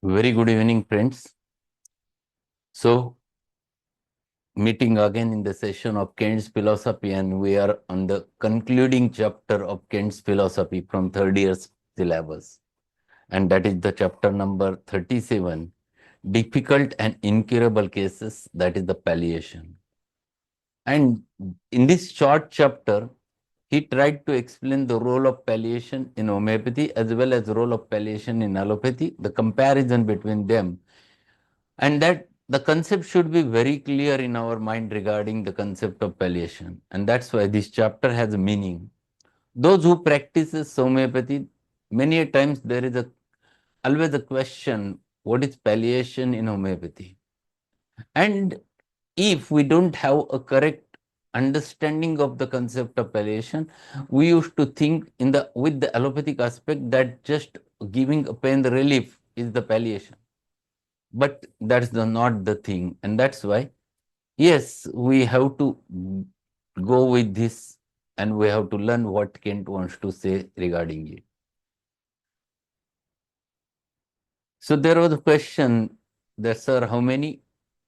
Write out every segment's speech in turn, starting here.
Very good evening, friends. So, meeting again in the session of Kant's philosophy, and we are on the concluding chapter of Kant's philosophy from third year's syllabus. And that is the chapter number 37, Difficult and Incurable Cases, that is the palliation. And in this short chapter, he tried to explain the role of palliation in homeopathy as well as the role of palliation in allopathy, the comparison between them, and that the concept should be very clear in our mind regarding the concept of palliation. And that's why this chapter has a meaning. Those who practices homeopathy, many a times there is always a question, what is palliation in homeopathy? And if we don't have a correct understanding of the concept of palliation, we used to think with the allopathic aspect that just giving a pain relief is the palliation. But that's not the thing. And that's why, yes, we have to go with this and we have to learn what Kant wants to say regarding it. So there was a question that, sir, how many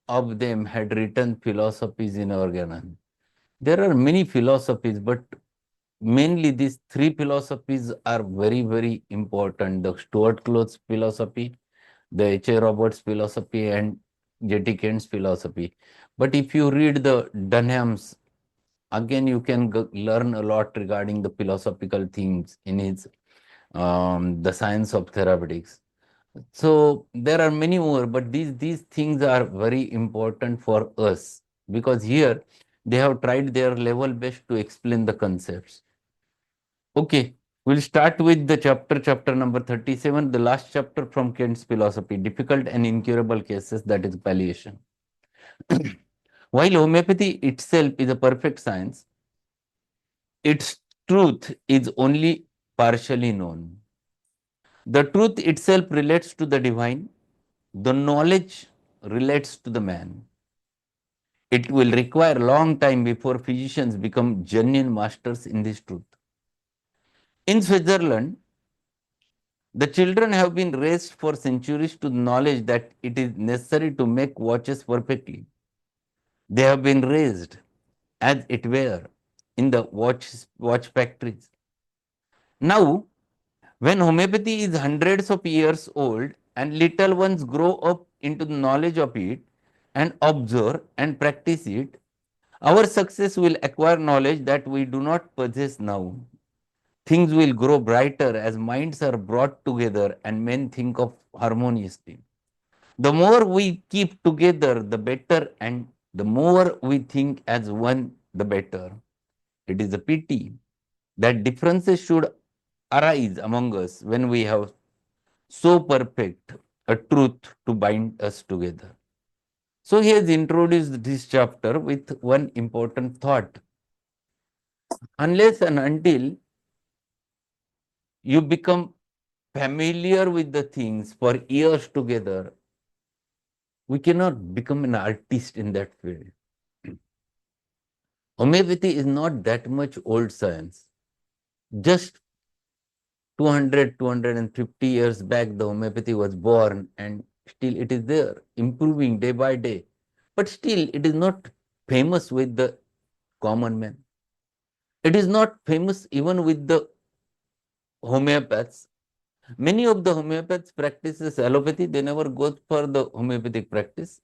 of them had written philosophies in Organon? There are many philosophies, but mainly these three philosophies are very, very important. The Stuart Cloth's philosophy, the H.A. Roberts philosophy, and J.T. Kant's philosophy. But if you read the Dunham's, again you can learn a lot regarding the philosophical themes in his The Science of Therapeutics. So there are many more, but these things are very important for us because here they have tried their level best to explain the concepts. Okay, we'll start with the chapter number 37, the last chapter from Kant's philosophy, Difficult and Incurable Cases, that is palliation. While homeopathy itself is a perfect science, its truth is only partially known. The truth itself relates to the divine, the knowledge relates to the man. It will require a long time before physicians become genuine masters in this truth. In Switzerland, the children have been raised for centuries to the knowledge that it is necessary to make watches perfectly. They have been raised, as it were, in the watch factories. Now, when homeopathy is hundreds of years old and little ones grow up into the knowledge of it and observe and practice it, our success will acquire knowledge that we do not possess now. Things will grow brighter as minds are brought together and men think of harmoniously. The more we keep together, the better, and the more we think as one, the better. It is a pity that differences should arise among us when we have so perfect a truth to bind us together. So he has introduced this chapter with one important thought. Unless and until you become familiar with the things for years together, we cannot become an artist in that field. Homeopathy is not that much old science. Just 200, 250 years back, the homeopathy was born and still it is there, improving day by day. But still, it is not famous with the common man. It is not famous even with the homeopaths. Many of the homeopaths practices allopathy, they never go for the homeopathic practice.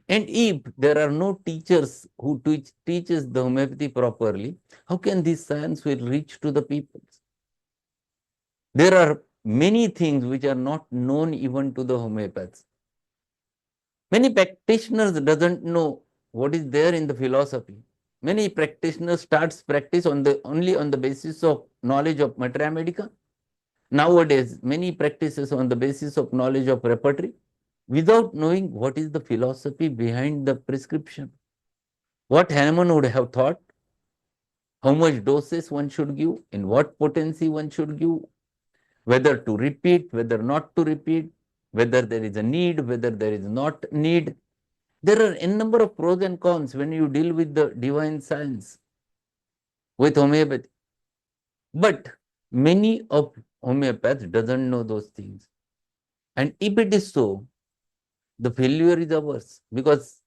And if there are no teachers who teaches the homeopathy properly, how can this science will reach to the people? There are many things which are not known even to the homeopaths. Many practitioners doesn't know what is there in the philosophy. Many practitioners starts practice only on the basis of knowledge of materia medica. Nowadays, many practices on the basis of knowledge of repertory without knowing what is the philosophy behind the prescription. What Hahnemann would have thought, how much doses one should give, in what potency one should give, whether to repeat, whether not to repeat, whether there is a need, whether there is not need. There are a number of pros and cons when you deal with the divine science with homeopathy. But many of homeopaths doesn't know those things. And if it is so, the failure is ours, because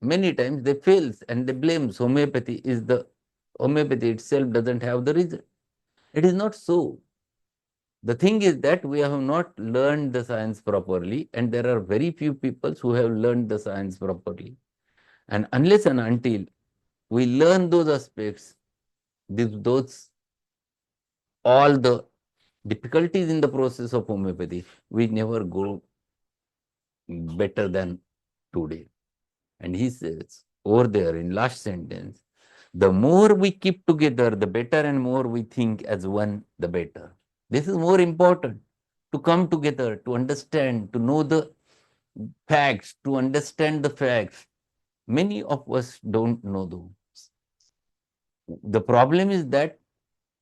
many times they fails and they blames homeopathy itself doesn't have the result. It is not so. The thing is that we have not learned the science properly, and there are very few people who have learned the science properly. And unless and until we learn those aspects, those all the difficulties in the process of homeopathy, we never go better than today. And he says over there in last sentence, the more we keep together, the better, and more we think as one, the better. This is more important, to come together, to understand, to know the facts, to understand the facts. Many of us don't know those. The problem is that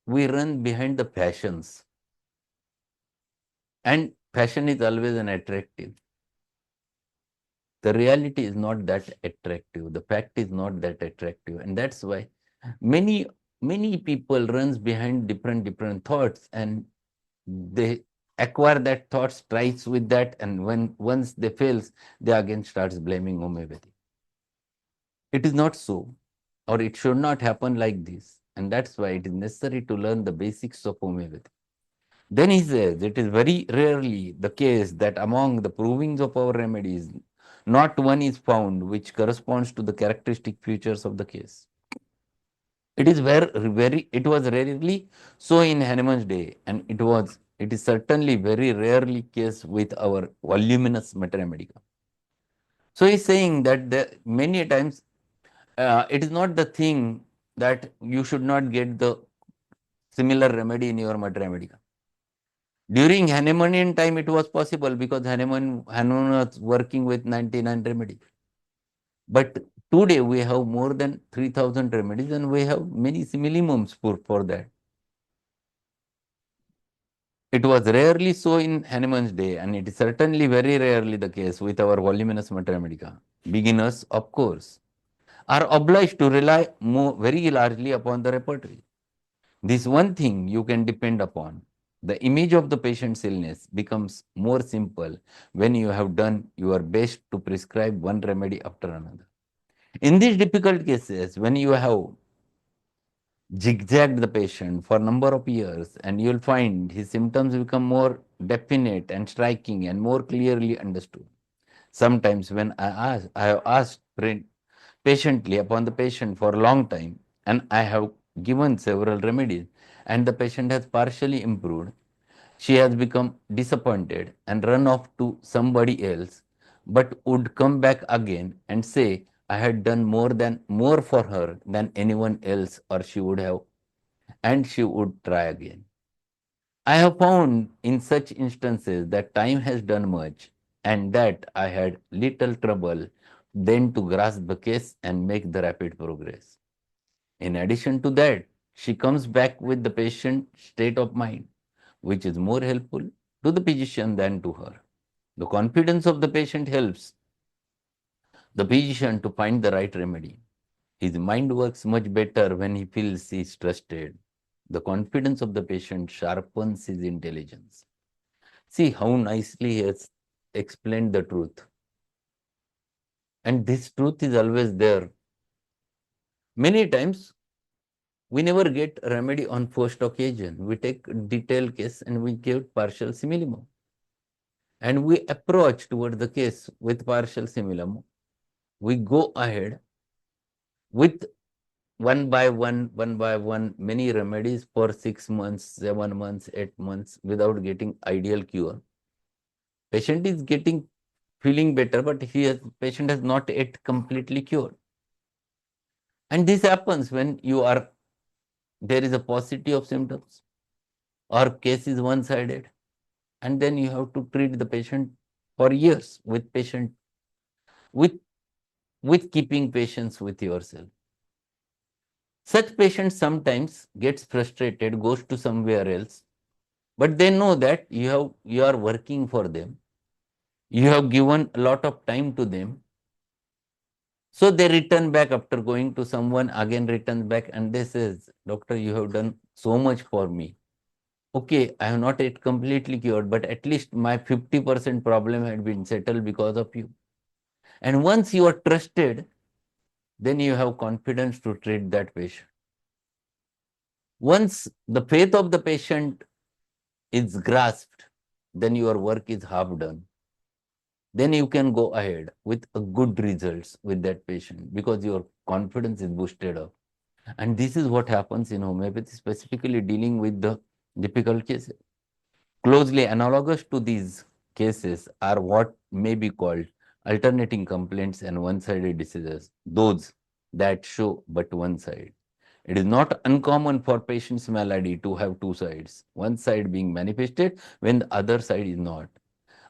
we run behind the fashions, and fashion is always an attractive. The reality is not that attractive. The fact is not that attractive, and that's why many many people runs behind different thoughts, and they acquire that thoughts, tries with that, and when once they fails, they again starts blaming homeopathy. It is not so, or it should not happen like this, and that's why it is necessary to learn the basics of homeopathy. Then he says, it is very rarely the case that among the provings of our remedies, not one is found which corresponds to the characteristic features of the case. It is it was rarely so in Hahnemann's day, and it is certainly very rarely case with our voluminous Mater Medica. So he's saying that many times it is not the thing that you should not get the similar remedy in your Mater Medica. During Hahnemannian time, it was possible because Hahnemann was working with 99 remedies. But today we have more than 3,000 remedies, and we have many simillimums for that. It was rarely so in Hahnemann's day, and it is certainly very rarely the case with our voluminous Mater Medica. Beginners, of course, are obliged to rely very largely upon the repertory. This one thing you can depend upon. The image of the patient's illness becomes more simple when you have done your best to prescribe one remedy after another. In these difficult cases, when you have zigzagged the patient for a number of years, and you'll find his symptoms become more definite and striking and more clearly understood. Sometimes when I have asked patiently upon the patient for a long time, and I have given several remedies, and the patient has partially improved, she has become disappointed and run off to somebody else, but would come back again and say, I had done more for her than anyone else, or she would have, and she would try again. I have found in such instances that time has done much, and that I had little trouble then to grasp the case and make the rapid progress. In addition to that, she comes back with the patient state of mind, which is more helpful to the physician than to her. The confidence of the patient helps the physician to find the right remedy. His mind works much better when he feels he is trusted. The confidence of the patient sharpens his intelligence. See how nicely he has explained the truth. And this truth is always there. Many times we never get a remedy on first occasion. We take detailed case and we give partial simillimum. And we approach toward the case with partial simillimum. We go ahead with one by one, many remedies for 6 months, 7 months, 8 months without getting ideal cure. Patient is feeling better, but patient has not yet completely cured. And this happens when there is a paucity of symptoms, or case is one-sided, and then you have to treat the patient for years with with keeping patience with yourself. Such patients sometimes gets frustrated, goes to somewhere else, but they know that you are working for them. You have given a lot of time to them. So they return back after going to someone, again returns back, and they says, Doctor, you have done so much for me. okay, I have not yet completely cured, but at least my 50% problem had been settled because of you. And once you are trusted, then you have confidence to treat that patient. Once the faith of the patient is grasped, then your work is half done. Then you can go ahead with a good results with that patient because your confidence is boosted up. And this is what happens in homeopathy, specifically dealing with the difficult cases. Closely analogous to these cases are what may be called alternating complaints and one-sided diseases, those that show but one side. It is not uncommon for patient's malady to have two sides, one side being manifested when the other side is not.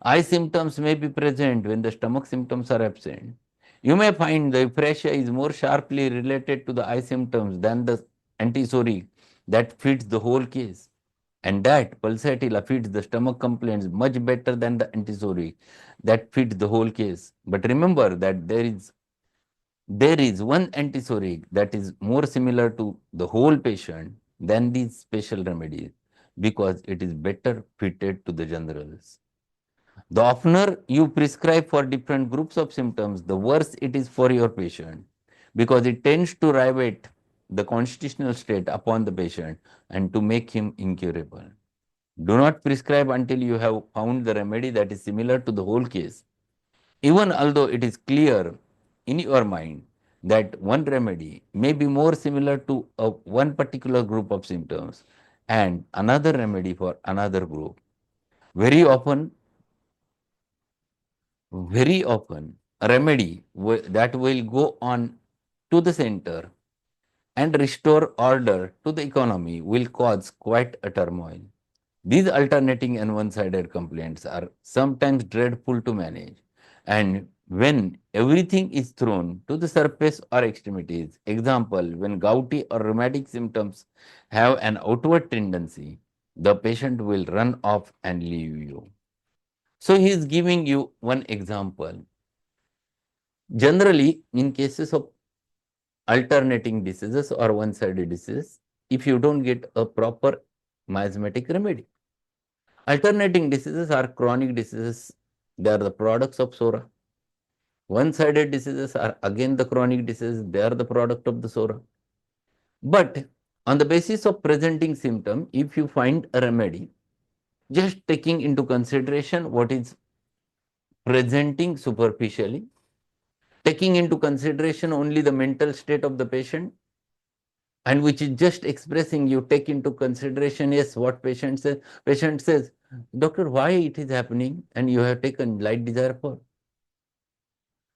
Eye symptoms may be present when the stomach symptoms are absent. You may find the ephraisia is more sharply related to the eye symptoms than the antisoric that fits the whole case. And that pulsatilla fits the stomach complaints much better than the antisoric that fits the whole case. But remember that there is one antisoric that is more similar to the whole patient than these special remedies because it is better fitted to the generals. The oftener you prescribe for different groups of symptoms, the worse it is for your patient because it tends to rivate the constitutional state upon the patient and to make him incurable. Do not prescribe until you have found the remedy that is similar to the whole case. Even although it is clear in your mind that one remedy may be more similar to one particular group of symptoms and another remedy for another group. Very often, very often, a remedy that will go on to the center and restore order to the economy will cause quite a turmoil. These alternating and one-sided complaints are sometimes dreadful to manage. And when everything is thrown to the surface or extremities, example, when gouty or rheumatic symptoms have an outward tendency, the patient will run off and leave you. So he is giving you one example. Generally, in cases of alternating diseases or one-sided diseases, if you don't get a proper miasmatic remedy, alternating diseases are chronic diseases. They are the products of SORA. One-sided diseases are again the chronic diseases. They are the product of the SORA. But on the basis of presenting symptom, if you find a remedy, just taking into consideration what is presenting superficially, taking into consideration only the mental state of the patient, and which is just expressing, you take into consideration, yes, what patient says, doctor, why it is happening, and you have taken light desire for.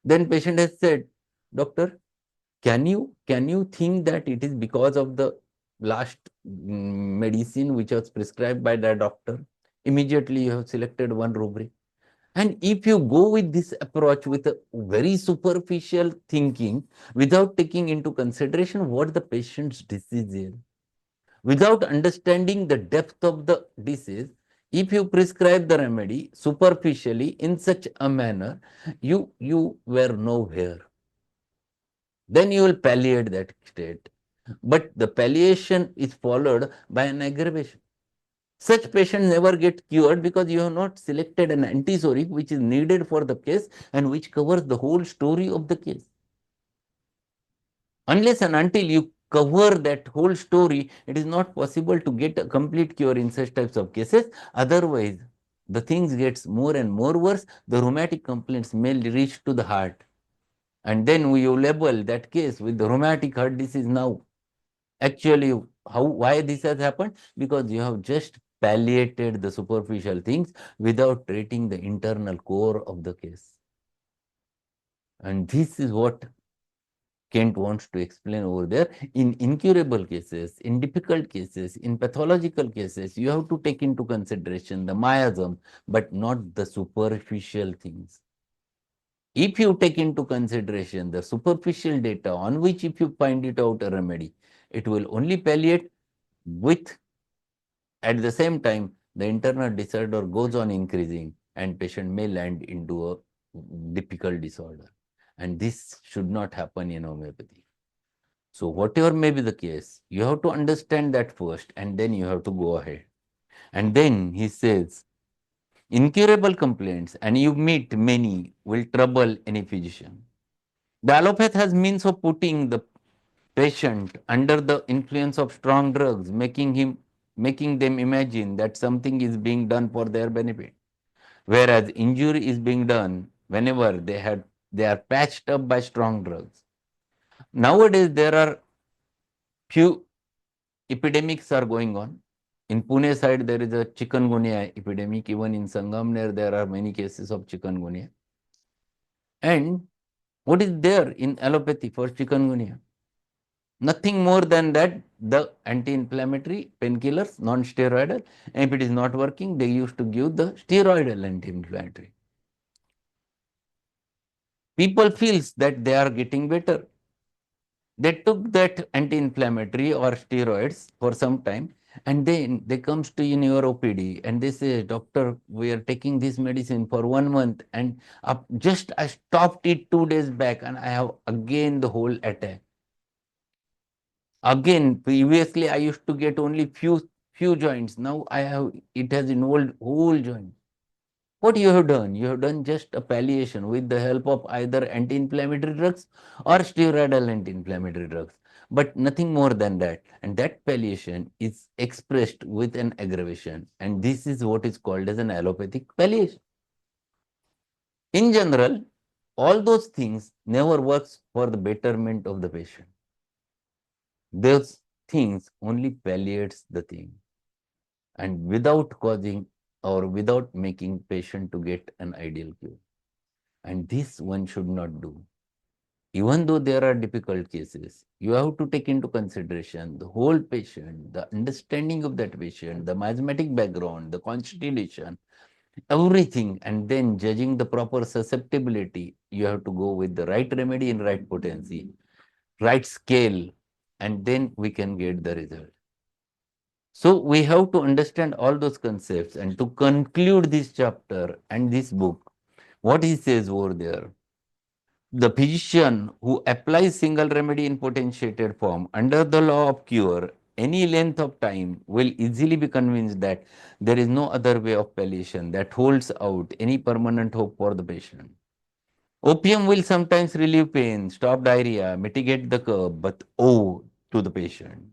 Then patient has said, doctor, can you think that it is because of the last medicine which was prescribed by the doctor? Immediately you have selected one rubric. And if you go with this approach with a very superficial thinking, without taking into consideration what the patient's disease is, without understanding the depth of the disease, if you prescribe the remedy superficially in such a manner, you were nowhere. Then you will palliate that state. But the palliation is followed by an aggravation. Such patients never get cured because you have not selected an antisoric which is needed for the case and which covers the whole story of the case. Unless and until you cover that whole story, it is not possible to get a complete cure in such types of cases. Otherwise, the things gets more and more worse. The rheumatic complaints may reach to the heart. And then we label that case with the rheumatic heart disease now. Actually, why this has happened? Because you have just palliated the superficial things without treating the internal core of the case. And this is what Kent wants to explain over there. In incurable cases, in difficult cases, in pathological cases, you have to take into consideration the miasm, but not the superficial things. If you take into consideration the superficial data on which if you find it out a remedy, it will only palliate with, at the same time, the internal disorder goes on increasing and patient may land into a difficult disorder. And this should not happen in homeopathy. So whatever may be the case, you have to understand that first and then you have to go ahead. And then he says, incurable complaints, and you meet many, will trouble any physician. The allopath has means of putting the patient under the influence of strong drugs, making them imagine that something is being done for their benefit, whereas injury is being done whenever they are patched up by strong drugs. Nowadays, there are few epidemics are going on. In Pune side, there is a chikungunya epidemic. Even in Sangamner, there are many cases of chikungunya. And what is there in allopathy for chikungunya? Nothing more than that, the anti-inflammatory painkillers, non-steroidal. And if it is not working, they used to give the steroidal anti-inflammatory. People feels that they are getting better. They took that anti-inflammatory or steroids for some time, and then they comes to in your OPD and they say, doctor, we are taking this medicine for 1 month, and just I stopped it 2 days back and I have again the whole attack. Again, previously I used to get only few joints. Now I have it has involved whole joint. What you have done? You have done just a palliation with the help of either anti-inflammatory drugs or steroidal anti-inflammatory drugs, but nothing more than that. And that palliation is expressed with an aggravation, and this is what is called as an allopathic palliation. In general, all those things never works for the betterment of the patient. Those things only palliates the thing, and without causing or without making patient to get an ideal cure. And this one should not do. Even though there are difficult cases, you have to take into consideration the whole patient, the understanding of that patient, the miasmatic background, the constitution, everything, and then judging the proper susceptibility. You have to go with the right remedy in right potency, right scale, and then we can get the result. So we have to understand all those concepts, and to conclude this chapter and this book, what he says over there, the physician who applies single remedy in potentiated form under the law of cure any length of time will easily be convinced that there is no other way of palliation that holds out any permanent hope for the patient. Opium will sometimes relieve pain, stop diarrhea, mitigate the curve, but oh to the patient.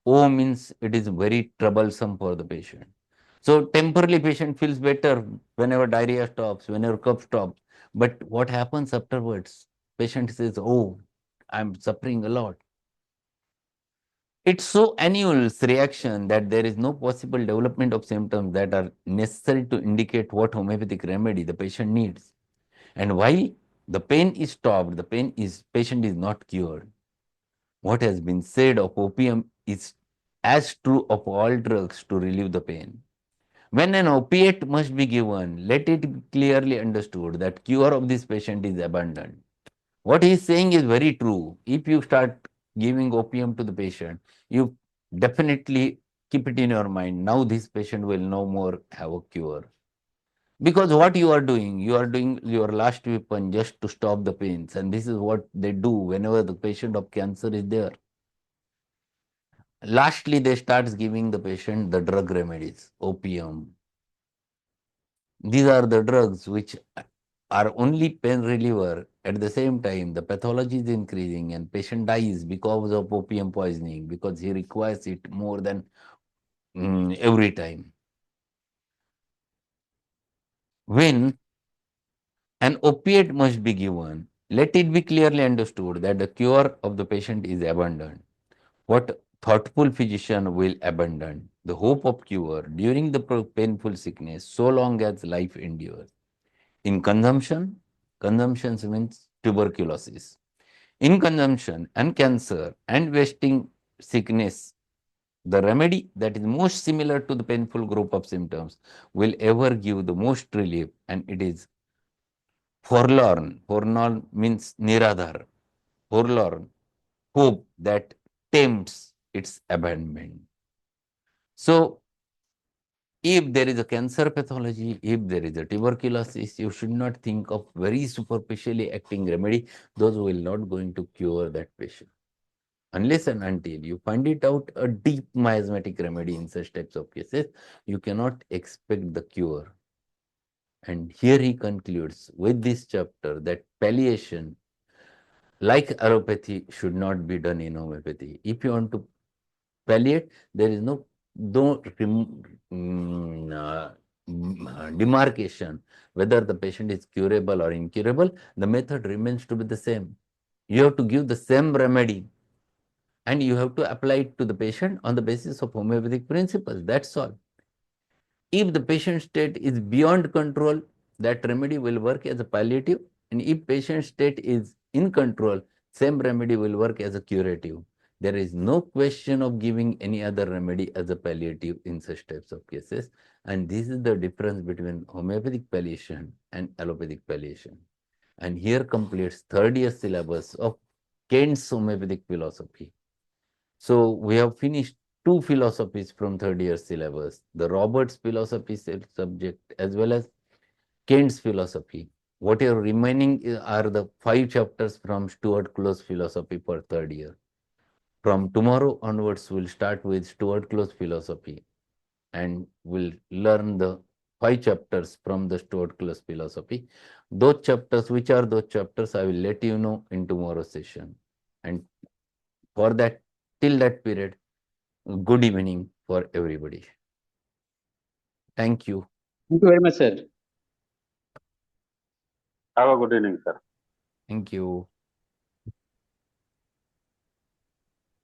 O means it is very troublesome for the patient. So temporarily patient feels better whenever diarrhea stops, whenever cough stops. But what happens afterwards? Patient says, oh, I'm suffering a lot. It's so annual reaction that there is no possible development of symptoms that are necessary to indicate what homeopathic remedy the patient needs. And while the pain is stopped, patient is not cured. What has been said of opium is as true of all drugs to relieve the pain. When an opiate must be given, let it be clearly understood that cure of this patient is abundant. What he is saying is very true. If you start giving opium to the patient, you definitely keep it in your mind. Now this patient will no more have a cure. Because what you are doing your last weapon just to stop the pains. And this is what they do whenever the patient of cancer is there. Lastly, they start giving the patient the drug remedies, opium. These are the drugs which are only pain reliever. At the same time, the pathology is increasing and patient dies because of opium poisoning because he requires it more than every time. When an opiate must be given, let it be clearly understood that the cure of the patient is abundant. What thoughtful physician will abandon the hope of cure during the painful sickness so long as life endures? In consumption, consumption means tuberculosis. In consumption and cancer and wasting sickness, the remedy that is most similar to the painful group of symptoms will ever give the most relief, and it is forlorn. Forlorn means niradhar. Forlorn hope that tempts its abandonment. So, if there is a cancer pathology, if there is a tuberculosis, you should not think of very superficially acting remedy. Those will not going to cure that patient. Unless and until you find it out a deep miasmatic remedy in such types of cases, you cannot expect the cure. And here he concludes with this chapter that palliation, like allopathy, should not be done in homeopathy. If you want to palliate, there is no demarcation whether the patient is curable or incurable. The method remains to be the same. You have to give the same remedy and you have to apply it to the patient on the basis of homeopathic principles. That's all. If the patient state is beyond control, that remedy will work as a palliative, and if patient state is in control, same remedy will work as a curative. There is no question of giving any other remedy as a palliative in such types of cases, and this is the difference between homeopathic palliation and allopathic palliation. And here completes third year syllabus of Kent's homeopathic philosophy. So we have finished two philosophies from third year syllabus, the Roberts philosophy subject as well as Kent's philosophy. What are remaining are the 5 chapters from Stuart Close philosophy for third year. From tomorrow onwards, we'll start with Stuart Close philosophy and we'll learn the 5 chapters from the Stuart Close philosophy. Those chapters, which are those chapters, I will let you know in tomorrow's session. And for that, till that period, good evening for everybody. Thank you. Thank you very much, sir. Have a good evening, sir. Thank you.